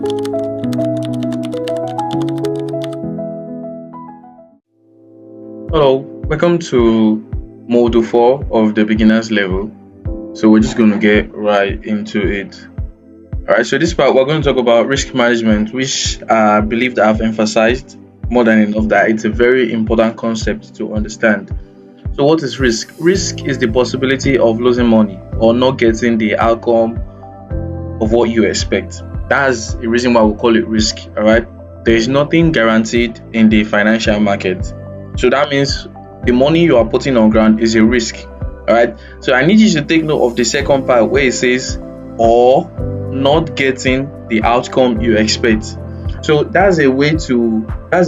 Hello, welcome to Module 4 of the beginner's level. So we're just going to get right into it. Alright, so this part we're going to talk about risk management, which I believe that I've emphasized more than enough that it's a very important concept to understand. So what is risk? Risk is the possibility of losing money or not getting the outcome of what you expect. That's the reason why we call it risk. Alright, there is nothing guaranteed in the financial market. So that means the money you are putting on ground is a risk. Alright, so I need you to take note of the second part where it says or not getting the outcome you expect. So that's a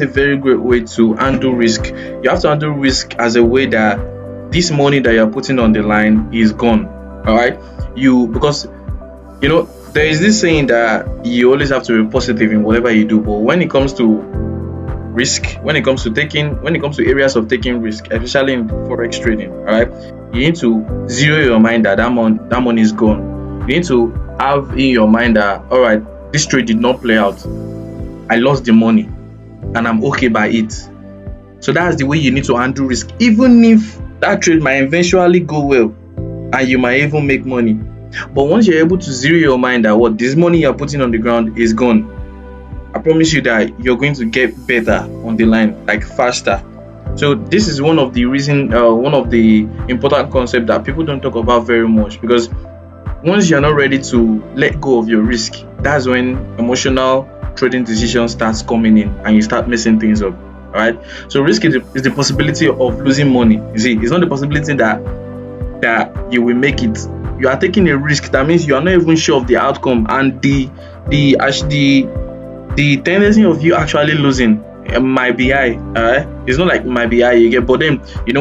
very great way to handle risk. You have to handle risk as a way that this money that you're putting on the line is gone. Alright, because there is this saying that you always have to be positive in whatever you do, but when it comes to risk, when it comes to areas of taking risk, especially in forex trading, all right, you need to zero your mind that money is gone. You need to have in your mind that, all right, this trade did not play out, I lost the money and I'm okay by it. So that's the way you need to handle risk, even if that trade might eventually go well and you might even make money. But once you're able to zero your mind that this money you're putting on the ground is gone, I promise you that you're going to get better on the line, like faster. So this is one of the important concepts that people don't talk about very much, because once you're not ready to let go of your risk, that's when emotional trading decisions starts coming in and you start messing things up. All right. So risk is the possibility of losing money. You see, it's not the possibility that you will make it. You are taking a risk. That means you are not even sure of the outcome, and the tendency of you actually losing might be high. Alright, it's not like it might be high you get, but then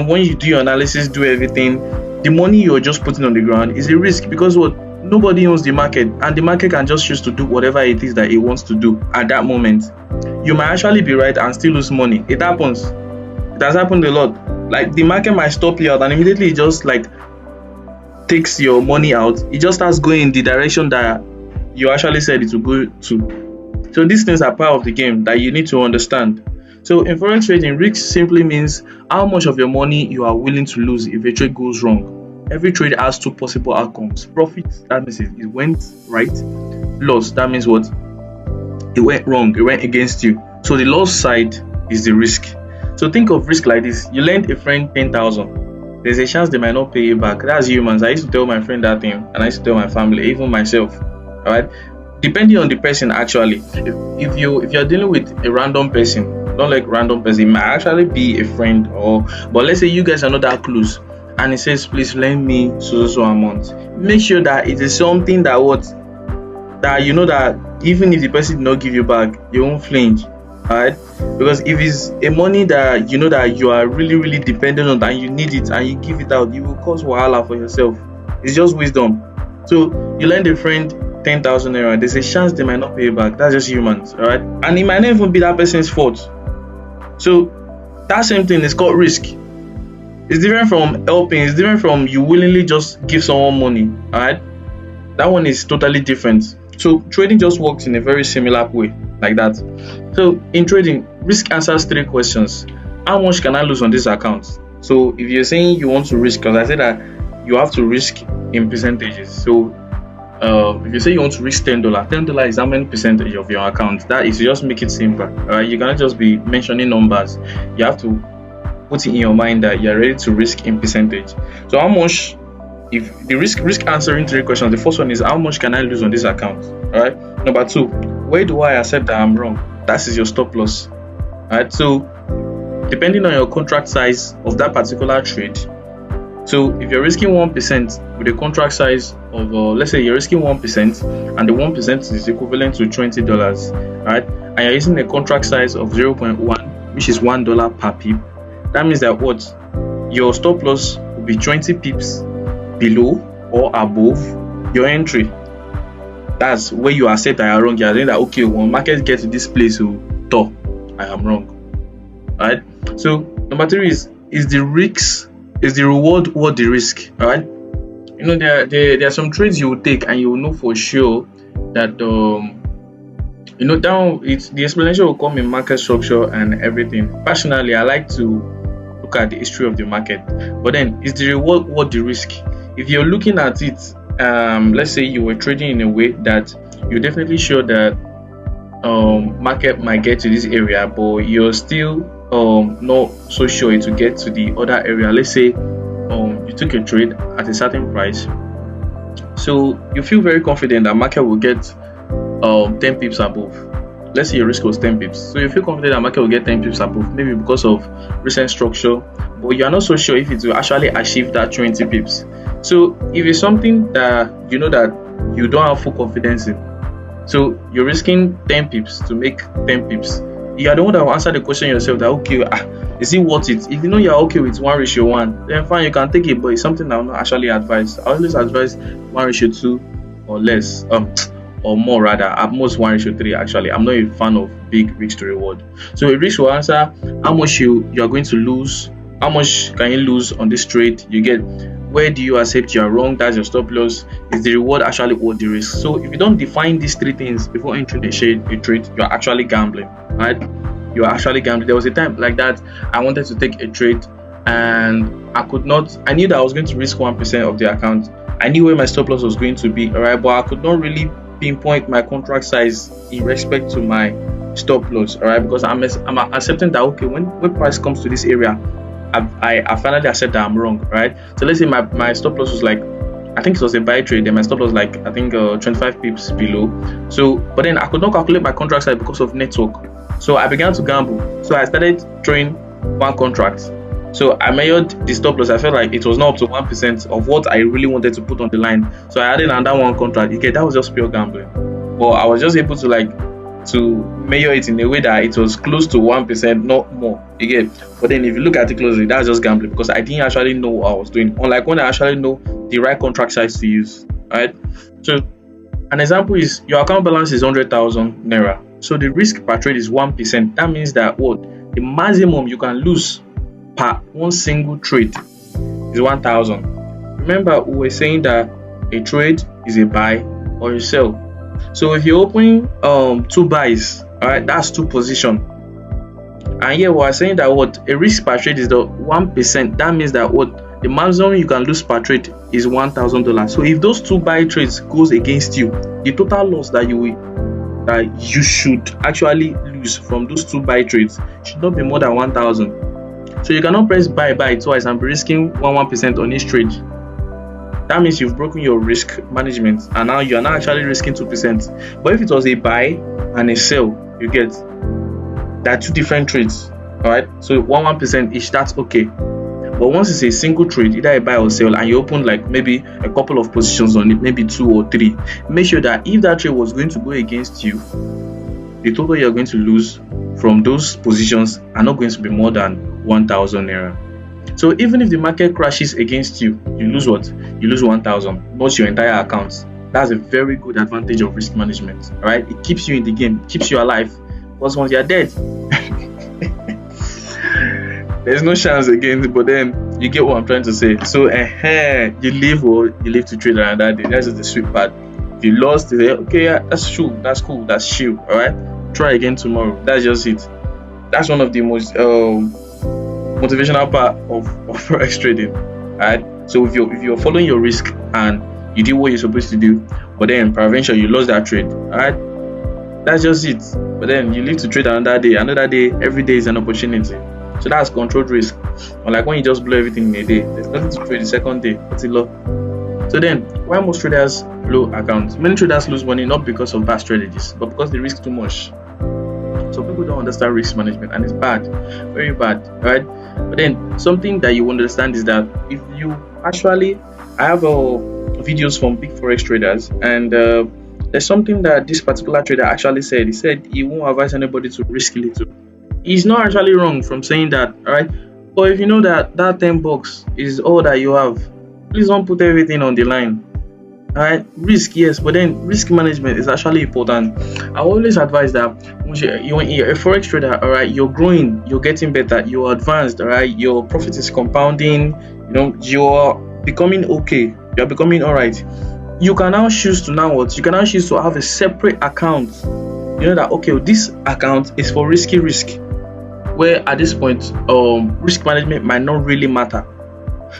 when you do your analysis, do everything, the money you're just putting on the ground is a risk, because nobody owns the market, and the market can just choose to do whatever it is that it wants to do at that moment. You might actually be right and still lose money. It happens. It has happened a lot. Like, the market might stop you out and immediately it just like takes your money out. It just starts going in the direction that you actually said it will go to. So these things are part of the game that you need to understand. So in forex trading, risk simply means how much of your money you are willing to lose if a trade goes wrong. Every trade has two possible outcomes. Profit, that means it went right. Loss, that means what? It went wrong, it went against you. So the loss side is the risk. So think of risk like this. You lend a friend 10,000. There's a chance they might not pay you back. That's humans. I used to tell my friend that thing, and I used to tell my family, even myself. Alright? Depending on the person, actually. If you're dealing with a random person, not like random person, it might actually be a friend, but let's say you guys are not that close, and he says, please lend me so amount. Make sure that it is something that even if the person did not give you back, you won't flinch. Alright? Because if it's a money that that you are really, really dependent on and you need it and you give it out, you will cause wahala for yourself. It's just wisdom. So you lend a friend 10,000 naira, there's a chance they might not pay you back. That's just humans, alright? And it might not even be that person's fault. So that same thing is called risk. It's different from helping. It's different from you willingly just give someone money. Alright? That one is totally different. So trading just works in a very similar way, like that. So in trading, risk answers three questions. How much can I lose on this account? So if you're saying you want to risk, because I said that you have to risk in percentages. So if you say you want to risk $10 is how many percentage of your account? That is, just make it simple. Alright, you cannot just be mentioning numbers. You have to put it in your mind that you're ready to risk in percentage. So how much? If the risk answering three questions, the first one is how much can I lose on this account? Alright. Number two, where do I accept that I'm wrong? That is your stop loss. Alright. So depending on your contract size of that particular trade, so if you're risking 1% with a contract size of let's say you're risking 1% and the 1% is equivalent to $20, right? And you're using a contract size of 0.1, which is $1 per pip. That means that your stop loss will be 20 pips below or above your entry. That's where you accept that you're wrong. You're saying that, okay, when market gets to this place, I am wrong. Alright. So number three is the reward worth the risk? Alright. There are some trades you will take and you will know for sure that Down it's the explanation will come in market structure and everything. Personally, I like to look at the history of the market. But then is the reward worth the risk? If you're looking at it, let's say you were trading in a way that you're definitely sure that market might get to this area, but you're still not so sure it will get to the other area. Let's say you took a trade at a certain price, so you feel very confident that market will get 10 pips above. Let's say your risk was 10 pips. So you feel confident that market will get 10 pips above, maybe because of recent structure, but you are not so sure if it will actually achieve that 20 pips. So if it's something that you know that you don't have full confidence in, so you're risking 10 pips to make 10 pips. You are the one that will answer the question yourself that okay, is it worth it? If you know you're okay with 1:1, then fine, you can take it, but it's something I will not actually advise. I always advise 1:2 or less. Or more rather, at most 1:3 actually. I'm not a fan of big risk to reward. So a risk will answer how much you are going to lose, how much can you lose on this trade, you get where do you accept you are wrong, that's your stop loss, is the reward actually worth the risk. So if you don't define these three things before entering a trade, you're actually gambling, right? You're actually gambling. There was a time like that I wanted to take a trade and I knew that I was going to risk 1% of the account. I knew where my stop loss was going to be, alright, but I could not really pinpoint my contract size in respect to my stop loss, all right, because I'm accepting that okay, when price comes to this area, I finally accept that I'm wrong, right? So let's say my stop loss was like, I think it was a buy trade, then my stop loss like I think 25 pips below. So but then I could not calculate my contract size because of network, so I began to gamble. So I started throwing one contract. So I measured the stop loss. I felt like it was not up to 1% of what I really wanted to put on the line. So I added another one contract. Okay, that was just pure gambling. But I was just able to measure it in a way that it was close to 1%, not more. You get. But then if you look at it closely, that's just gambling because I didn't actually know what I was doing. Unlike when I actually know the right contract size to use. Right. So an example is your account balance is 100,000 naira. So the risk per trade is 1%. That means that what the maximum you can lose per one single trade is 1,000. Remember, we were saying that a trade is a buy or a sell. So if you're opening two buys, all right, that's two position. And here we are saying that what a risk per trade is the 1%. That means that what the maximum you can lose per trade is $1,000. So if those two buy trades goes against you, the total loss that you should actually lose from those two buy trades should not be more than 1,000. So you cannot press buy twice and be risking 1% on each trade. That means you've broken your risk management and now you are not actually risking 2%. But if it was a buy and a sell, you get that two different trades. Alright, so 1% each, that's okay. But once it's a single trade, either a buy or sell, and you open like maybe a couple of positions on it, maybe 2 or 3, make sure that if that trade was going to go against you, the total you're going to lose from those positions are not going to be more than 1,000 naira. So even if the market crashes against you, you lose what? You lose 1,000, not your entire account. That's a very good advantage of risk management. All right, it keeps you in the game, it keeps you alive. Because once you're dead, there's no chance again. But then you get what I'm trying to say. So you live to trade another day. That's just the sweet part. If you lost, you say, okay, yeah, that's true, that's cool, that's chill. All right, try again tomorrow. That's just it. That's one of the most motivational part of forex trading. Alright, so if you're following your risk and you did what you're supposed to do, but then peradventure you lost that trade, alright, that's just it. But then you live to trade another day, every day is an opportunity. So that's controlled risk. Unlike when you just blow everything in a day, there's nothing to trade the second day. It's a law. So then, why most traders blow accounts? Many traders lose money not because of bad strategies, but because they risk too much. So people don't understand risk management, and it's bad, very bad, right? But then something that you understand is that if you actually, I have videos from big forex traders, and there's something that this particular trader actually said. He said he won't advise anybody to risk little. He's not actually wrong from saying that, all right? But if you know that that 10 bucks is all that you have, please don't put everything on the line. Alright, risk, yes, but then risk management is actually important. I always advise that when you're a forex trader, alright, you're growing, you're getting better, you're advanced, alright, your profit is compounding, you're becoming okay, you're becoming alright. You can now choose to have a separate account You know that okay, this account is for risky risk, where at this point risk management might not really matter.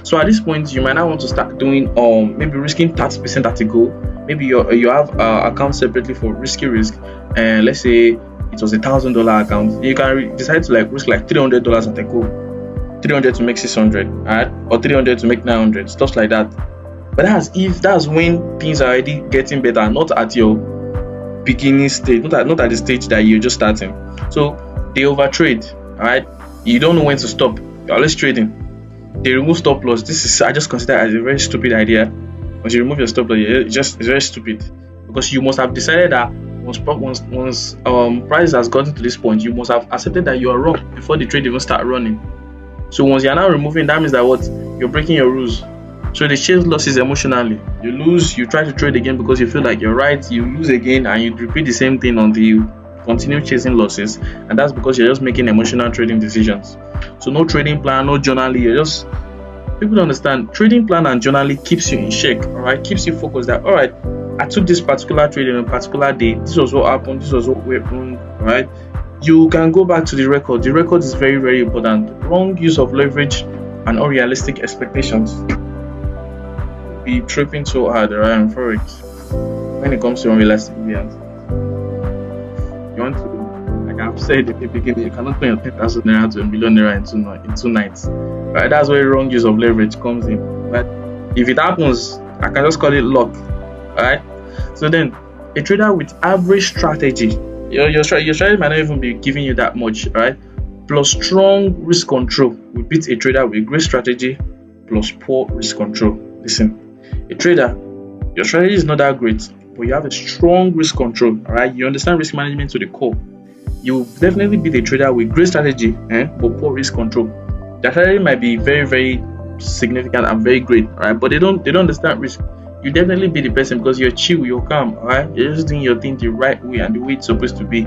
So at this point, you might not want to start doing maybe risking 30% at a go. Maybe you have account separately for risky risk, and let's say it was $1,000 account. You can decide to like risk like $300 at a go, 300 to make 600, alright, or 300 to make 900, stuff like that. But that's when things are already getting better, not at your beginning stage, not at the stage that you're just starting. So they overtrade, alright. You don't know when to stop. You're always trading. They remove stop loss. I just consider as a very stupid idea. Once you remove your stop loss, it's very stupid, because you must have decided that once price has gotten to this point, you must have accepted that you are wrong before the trade even start running. So once you are now removing, that means that what, you're breaking your rules. So they chase losses emotionally. You lose, you try to trade again because you feel like you're right. You lose again, and you repeat the same thing until you continue chasing losses, and that's because you're just making emotional trading decisions. So no trading plan, no journaling. You're just, people don't understand. Trading plan and journaling keeps you in check, alright, keeps you focused that alright, I took this particular trade on a particular day. This was what happened. This was what went wrong. Alright, you can go back to the record. The record is very, very important. Wrong use of leverage and unrealistic expectations be tripping so hard around in forex when it comes to unrealistic variance. You want to, like I've said at the beginning, you cannot turn your 10,000 naira to a million naira in 2 nights. Right? That's where wrong use of leverage comes in. But if it happens, I can just call it luck. Alright. So then, a trader with average strategy, your strategy might not even be giving you that much, right? Plus strong risk control will beat a trader with great strategy plus poor risk control. Listen, a trader, your strategy is not that great, but you have a strong risk control. Alright, you understand risk management to the core. You will definitely be the trader with great strategy, but poor risk control. Their strategy might be very, very significant and very great, alright, but they don't understand risk. You definitely be the person because you're chill, you're calm, alright. You're just doing your thing the right way and the way it's supposed to be.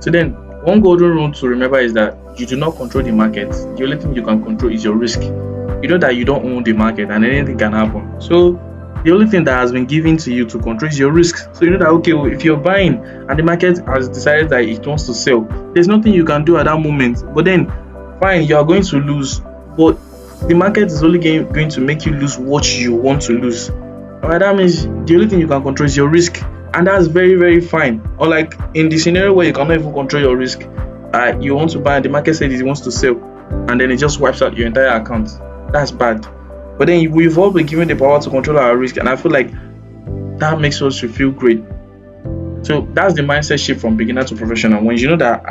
So then, one golden rule to remember is that you do not control the market. The only thing you can control is your risk. You know that you don't own the market and anything can happen. So the only thing that has been given to you to control is your risk. So you know that okay, well, if you're buying and the market has decided that it wants to sell, there's nothing you can do at that moment. But then, fine, you are going to lose, but the market is only going to make you lose what you want to lose. Alright, that means the only thing you can control is your risk, and that's very, very fine. Or like in the scenario where you cannot even control your risk, you want to buy and the market says it wants to sell, and then it just wipes out your entire account. That's bad. But then we've all been given the power to control our risk, and I feel like that makes us to feel great. So that's the mindset shift from beginner to professional. When you know that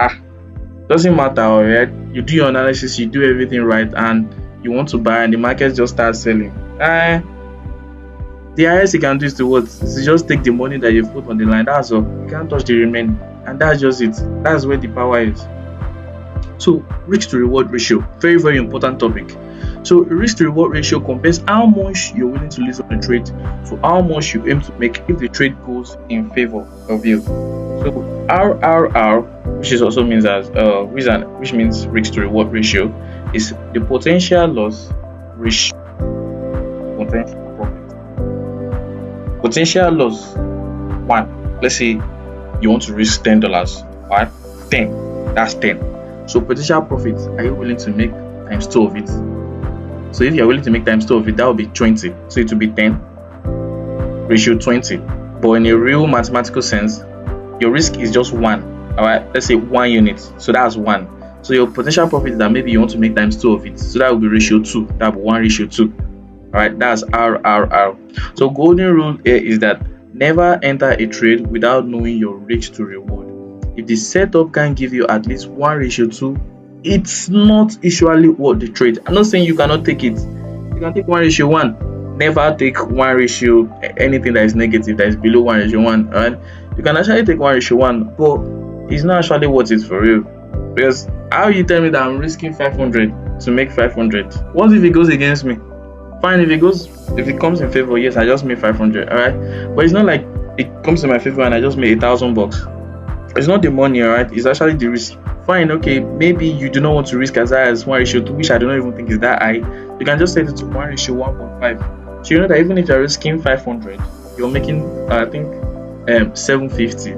doesn't matter, alright, you do your analysis, you do everything right, and you want to buy, and the market just starts selling. The highest you can do is to just take the money that you put on the line. That's all. You can't touch the remaining, and that's just it. That's where the power is. So risk to reward ratio, very, very important topic. So risk to reward ratio compares how much you're willing to lose on a trade to how much you aim to make if the trade goes in favor of you. So RRR, which is also means as which means risk to reward ratio, is the potential loss ratio potential profit. Potential loss 1. Let's say you want to risk $10, right? 10. That's 10. So potential profit, are you willing to make times 2 of it? So if you're willing to make times 2 of it, that will be 20. So it will be 10 ratio 20. But in a real mathematical sense, your risk is just 1. Alright, let's say 1 unit. So that's 1. So your potential profit is that maybe you want to make times 2 of it. So that will be ratio 2. That will be 1 ratio 2. Alright, that's RRR. So golden rule here is that never enter a trade without knowing your risk to reward. If the setup can give you at least 1 ratio 2, it's not usually worth the trade. I'm not saying you cannot take it. You can take 1 ratio 1. Never take 1 ratio anything that is negative, that is below 1 ratio 1. Right? You can actually take 1 ratio 1, but it's not actually worth it for real. Because how you tell me that I'm risking 500 to make 500? What if it goes against me? Fine, if it comes in favor, yes, I just made 500, alright. But it's not like it comes in my favor and I just made $1,000. It's not the money, alright. It's actually the risk. Fine, okay, maybe you do not want to risk as high as 1 ratio 2, which I don't even think is that high. You can just set it to 1 ratio 1.5. So you know that even if you're risking 500, you're making I think 750.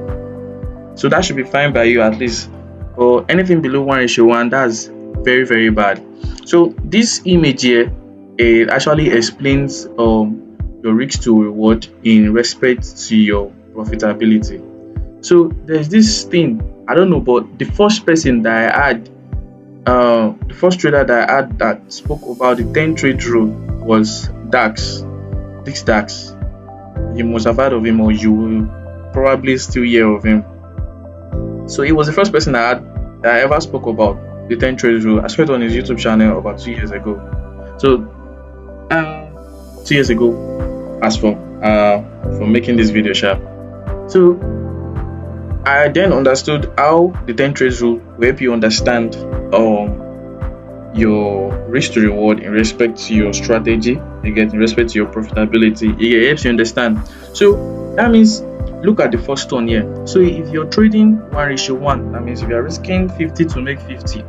So that should be fine by you at least. But anything below 1:1, that's very, very bad. So this image here, it actually explains your risk to reward in respect to your profitability. So there's this thing, I don't know, but the first person that I had, the first trader that I had that spoke about the 10 trade rule was Dax, Dix Dax. You must have heard of him, or you will probably still hear of him. So he was the first person that I ever spoke about the 10 trade rule. I saw it on his YouTube channel about 2 years ago. So 2 years ago, as from making this video sharp. So I then understood how the 10 trades rule will help you understand your risk to reward in respect to your strategy, you get in respect to your profitability. It helps you understand. So that means, look at the first one here. So if you're trading 1:1, that means if you're risking 50 to make 50,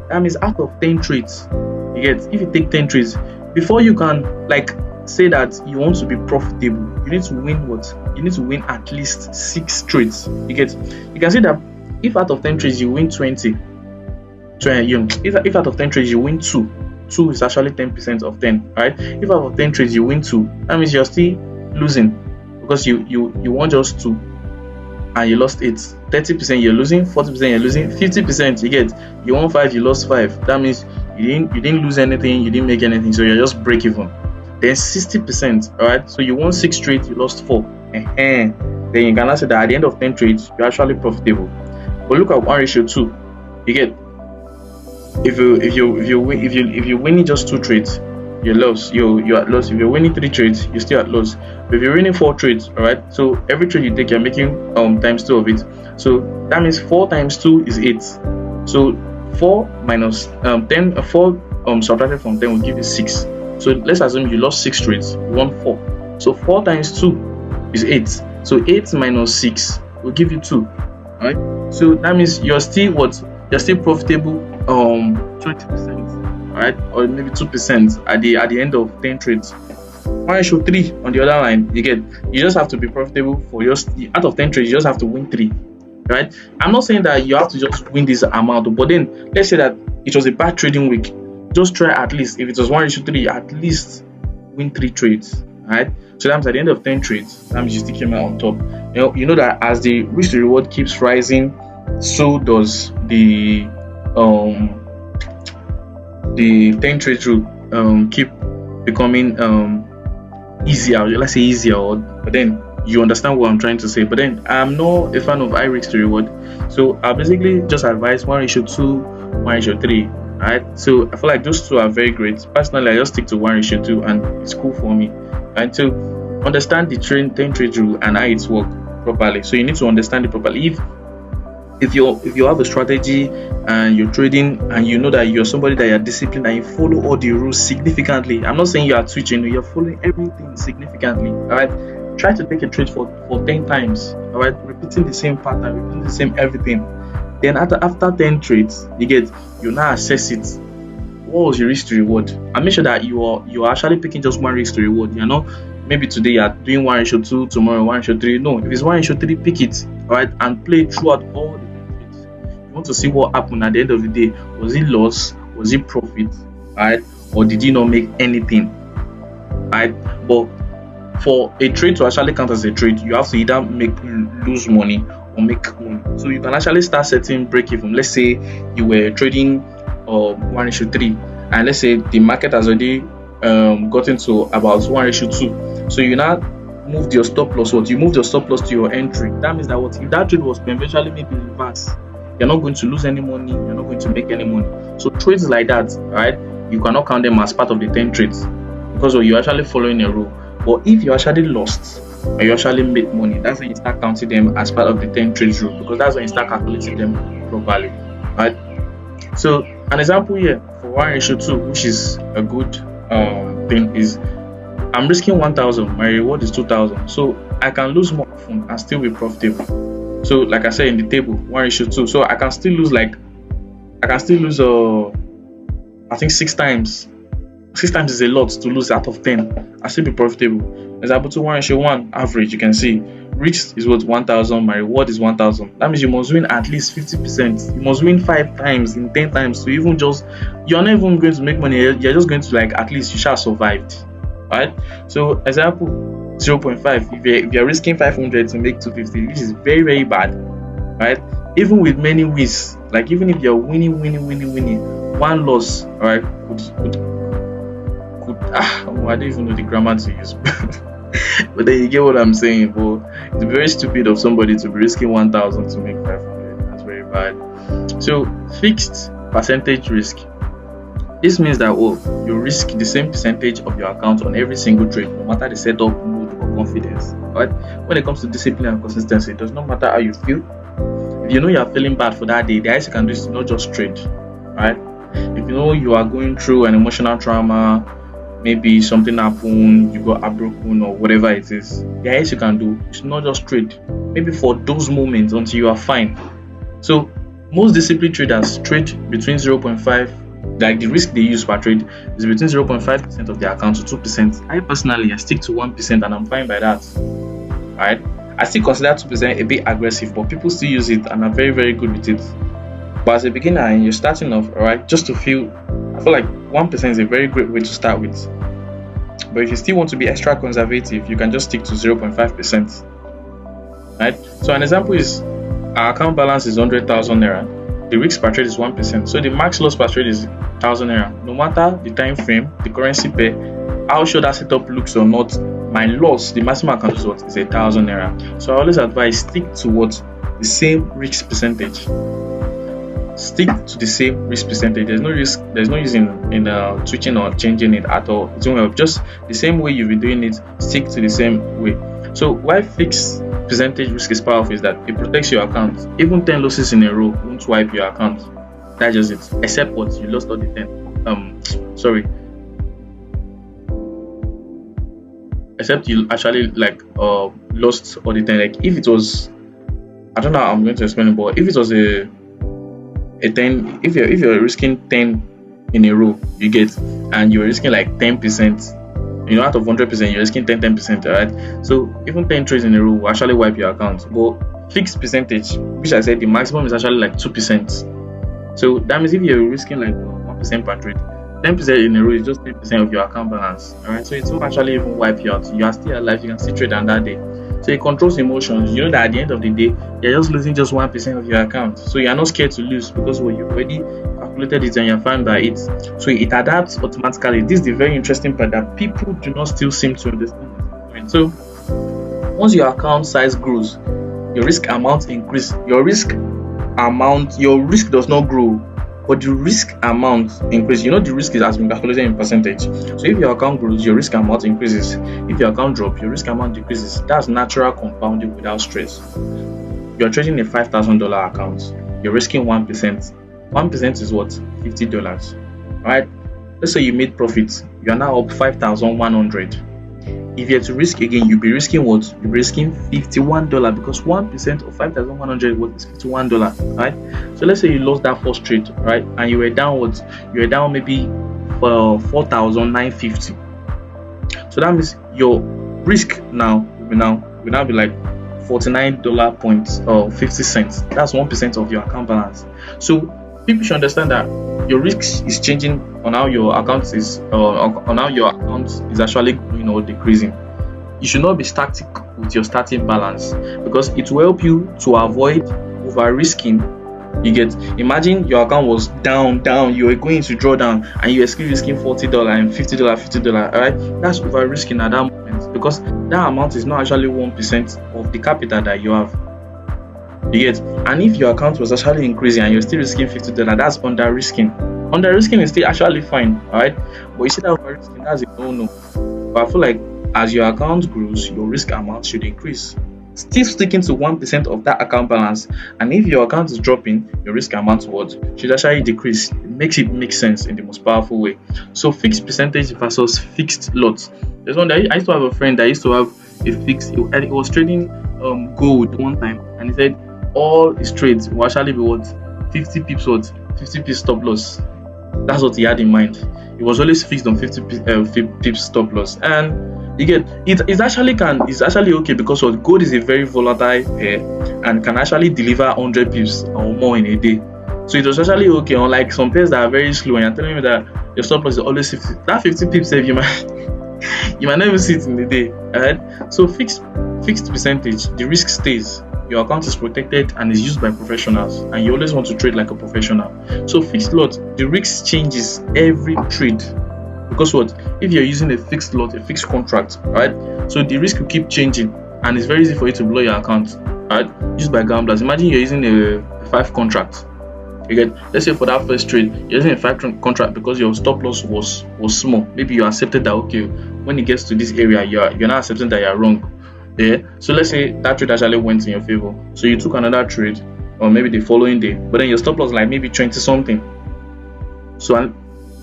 that means out of 10 trades, you get, if you take 10 trades, before you can like say that you want to be profitable, you need to win what? You need to win at least 6 trades. You get, you can say that if out of 10 trades you win 20, if out of 10 trades you win 2 is actually 10% of 10, right? If out of 10 trades you win 2, that means you're still losing, because you won just 2 and you lost 8. 30% you're losing, 40% you're losing, 50% you get, you won 5, you lost 5. That means you didn't lose anything, you didn't make anything, so you're just break even. Then 60%, alright, so you won 6 trades, you lost 4. Then you can say that at the end of 10 trades you're actually profitable. But look at 1:2. You get, if you're winning just 2 trades, you're lost. You're at loss. If you're winning 3 trades, you're still at loss. But if you're winning 4 trades, alright, so every trade you take, you're making times 2 of it. So that means 4 times 2 is 8. So 4 minus 10, 4 subtracted from 10 will give you 6. So let's assume you lost 6 trades, you won 4. So 4 times 2 is 8. So 8 minus 6 will give you 2. Alright. So that means you're still what? You're still profitable 20%, right? Or maybe 2% at the end of 10 trades. 1:3 on the other line, you get, you just have to be profitable for your out of 10 trades, you just have to win 3. Right? I'm not saying that you have to just win this amount, but then let's say that it was a bad trading week. Just try at least, if it was 1:3, at least win 3 trades. Right? So that means at the end of 10 trades, that means you still came out on top. You know that as the risk to reward keeps rising, so does the 10 trade rule keep becoming easier. Let's say easier, but then you understand what I'm trying to say. But then I'm not a fan of high risk to reward, so I basically just advise 1:2, 1:3. Right? So I feel like those two are very great. Personally, I just stick to 1:2 and it's cool for me. And to understand the 10 trade rule and how it works properly, so you need to understand it properly. If you have a strategy and you're trading and you know that you're somebody that you're disciplined and you follow all the rules significantly, I'm not saying you are twitching, you're following everything significantly. Alright, try to take a trade for 10 times. Alright, repeating the same pattern, repeating the same everything. Then after 10 trades, you now assess it. What was your risk to reward? And make sure that you are actually picking just one risk to reward. You know, maybe today you are doing 1:2, tomorrow 1:3. No, if it's 1:3, pick it, alright, and play throughout all the 10 trades. You want to see what happened at the end of the day. Was it loss? Was it profit? Alright, or did you not make anything? Alright, but for a trade to actually count as a trade, you have to either lose money or make money. So you can actually start setting break even. Let's say you were trading 1:3, and let's say the market has already gotten to about 1:2. So you now moved your stop loss. You moved your stop loss to your entry. That means that if that trade was to eventually maybe reverse, you're not going to lose any money, you're not going to make any money. So trades like that, right, you cannot count them as part of the 10 trades because you're actually following a rule. But if you actually lost and you actually made money, that's when you start counting them as part of the 10 trades rule, because that's when you start calculating them properly, right? So an example here for 1:2, which is a good thing, is I'm risking 1,000, my reward is 2,000, so I can lose more often and still be profitable. So like I said in the table, 1:2, so I can still lose I think 6 times. 6 times is a lot to lose out of 10. I still be profitable. Example to 1:1 average, you can see risk is what 1,000, my reward is 1,000. That means you must win at least 50%. You must win 5 times in 10 times to even just, you're not even going to make money, you're just going to like, at least you shall survived. Right? So example 0.5, if you're risking 500 to make 250, which is very, very bad, right? Even with many wins, like even if you're winning, one loss, right, I don't even know the grammar to use. But then you get what I'm saying. But it's very stupid of somebody to be risking 1,000 to make 500. That's very bad. So fixed percentage risk. This means that you risk the same percentage of your account on every single trade, no matter the setup, mood, or confidence. Right? When it comes to discipline and consistency, it does not matter how you feel. If you know you are feeling bad for that day, the highest you can do is to not just trade. Right? If you know you are going through an emotional trauma, maybe something happened, you got heartbroken or whatever it is, the highest you can do is not just trade. Maybe for those moments until you are fine. So most disciplined traders trade between 0.5, like the risk they use per trade is between 0.5% of their account to 2%. I personally stick to 1% and I'm fine by that. Alright. I still consider 2% a bit aggressive, but people still use it and are very, very good with it. But as a beginner and you're starting off, alright, just to feel, I feel like 1% is a very great way to start with. But if you still want to be extra conservative, you can just stick to 0.5%. Right? So an example is our account balance is 100,000 naira. The risk per trade is 1%. So the max loss per trade is 1,000 naira. No matter the time frame, the currency pair, how sure that setup looks or not, my loss, the maximum account is 1,000 naira. So I always advise stick to the same risk percentage. Stick to the same risk percentage. There's no use in switching or changing it at all. It won't help. Just the same way you've been doing it, stick to the same way. So why fixed percentage risk is powerful is that it protects your account. Even 10 losses in a row won't wipe your account. That's just it. Except what you lost all the 10. Except you actually lost all the 10. Like if it was, I don't know how I'm going to explain it, but if it was a 10, if you're risking 10 in a row, you get, and you're risking like 10%, out of 100%, you're risking 10%, right? So even 10 trades in a row will actually wipe your account. But fixed percentage, which I said the maximum is actually like 2%. So that means if you're risking like 1% per trade, 10% in a row is just 10% of your account balance. Alright, so it won't actually even wipe you out. You are still alive, you can still trade on that day. So it controls emotions. You know that at the end of the day, you're just losing just 1% of your account. So you're not scared to lose because you've already calculated it and you're fine by it. So it adapts automatically. This is the very interesting part that people do not still seem to understand. So once your account size grows, your risk amount increases. Your risk does not grow, but the risk amount increases. The risk has been calculated in percentage. So if your account grows, your risk amount increases. If your account drops, your risk amount decreases. That's natural compounding without stress. You're trading a $5,000 account. You're risking 1%. 1% is what? $50. Right? Let's say you made profits. You are now up 5,100. If you have to risk again, you'll be risking what? You'll be risking $51 because 1% of 5,100 is $51, right? So let's say you lost that first trade, right? And you were down You were down maybe 4,950. So that means your risk now will now be like $49.50. That's 1% of your account balance. So people should understand that your risk is changing on how your account is actually growing or decreasing. You should not be static with your starting balance because it will help you to avoid over risking. You get, imagine your account was down, you were going to draw down and you were still risking $40 and $50, alright? That's over risking at that moment because that amount is not actually 1% of the capital that you have. You get, and if your account was actually increasing and you're still risking $50, that's under risking. Under risking is still actually fine, alright? But you see that over risking, that's a no. But I feel like as your account grows, your risk amount should increase. Still sticking to 1% of that account balance, and if your account is dropping, your risk amount should actually decrease. It makes make sense in the most powerful way. So fixed percentage versus fixed lot. There's one that I used to have a friend that used to have a fixed. He was trading gold one time, and he said all his trades will actually be 50 pips 50 pips stop loss. That's what he had in mind. It was always fixed on 50 pips stop loss, and You get it. It's actually okay because what gold is a very volatile pair and can actually deliver 100 pips or more in a day. So it was actually okay. Unlike some pairs that are very slow, and you're telling me that your stop loss is always 50. That 50 pips, you might you might not even see it in the day. Alright. So fixed percentage, the risk stays. Your account is protected and is used by professionals, and you always want to trade like a professional. So fixed lot, the risk changes every trade. Because what? If you're using a fixed lot, a fixed contract, right? So the risk will keep changing, and it's very easy for you to blow your account, right? Used by gamblers. Imagine you're using a 5 contract. You get, let's say for that first trade, you're using a 5 contract because your stop loss was small. Maybe you accepted that okay, when it gets to this area, you're not accepting that you're wrong. Yeah. So let's say that trade actually went in your favor. So you took another trade, or maybe the following day, but then your stop loss like maybe 20 something. So and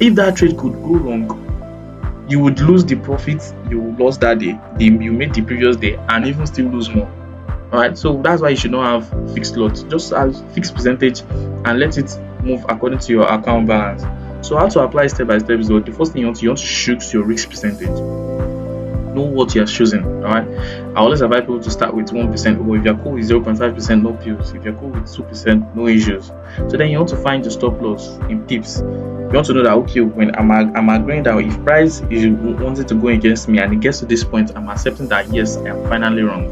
if that trade could go wrong, you would lose the profits you lost that day, you made the previous day, and even still lose more. Alright, so that's why you should not have fixed lots. Just have fixed percentage and let it move according to your account balance. So how to apply step by step is what the first thing you want to choose your risk percentage. Know what you are choosing. Alright. I always advise people to start with 1%. Or if you're cool with 0.5%, no pills. If you're cool with 2%, no issues. So then you want to find your stop loss in pips. You want to know that okay, when I'm agreeing that if price is wanting to go against me and it gets to this point, I'm accepting that yes, I am finally wrong.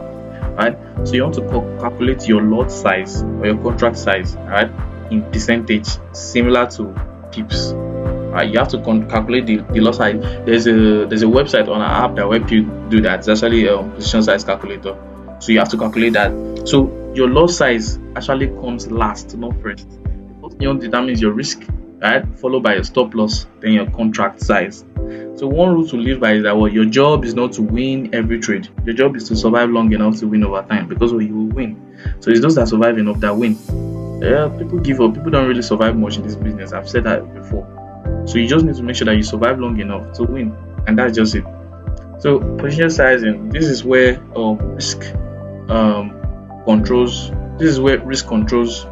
Right? So you want to calculate your lot size or your contract size, right, in percentage, similar to pips. Right? You have to calculate the lot size. There's a website on an app that help you do that. It's actually a position size calculator. So you have to calculate that. So your lot size actually comes last, not first. The first thing determines your risk, right, followed by your stop loss, then your contract size. So one rule to live by is that your job is not to win every trade. Your job is to survive long enough to win over time, because you will win. So it's those that survive enough that win. Yeah, people give up. People don't really survive much in this business. I've said that before. So you just need to make sure that you survive long enough to win, and that's just it. So position sizing. This is where risk controls. This is where risk controls.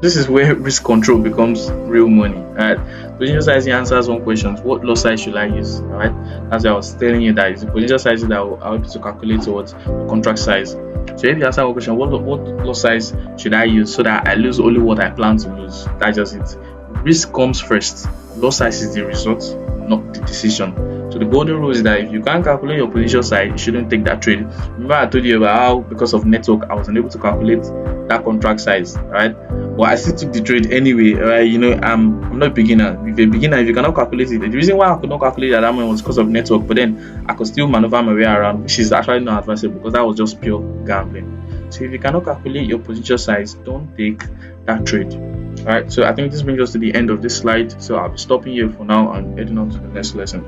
This is where risk control becomes real money. Right? Position sizing answers one question: what lot size should I use? Right? That's why I was telling you that it's the position sizing that will help you to calculate what the contract size. So if you answer one question, what lot size should I use so that I lose only what I plan to lose? That's just it. Risk comes first. Lot size is the result, not the decision. So the golden rule is that if you can't calculate your position size, you shouldn't take that trade. Remember I told you about how because of network I was unable to calculate that contract size, right? But I still took the trade anyway, right? You know, I'm not a beginner. If you're a beginner, if you cannot calculate it, the reason why I could not calculate at that moment was because of network, but then I could still maneuver my way around, which is actually not advisable because that was just pure gambling. So if you cannot calculate your position size, don't take that trade. Alright, so I think this brings us to the end of this slide. So I'll be stopping here for now and heading on to the next lesson.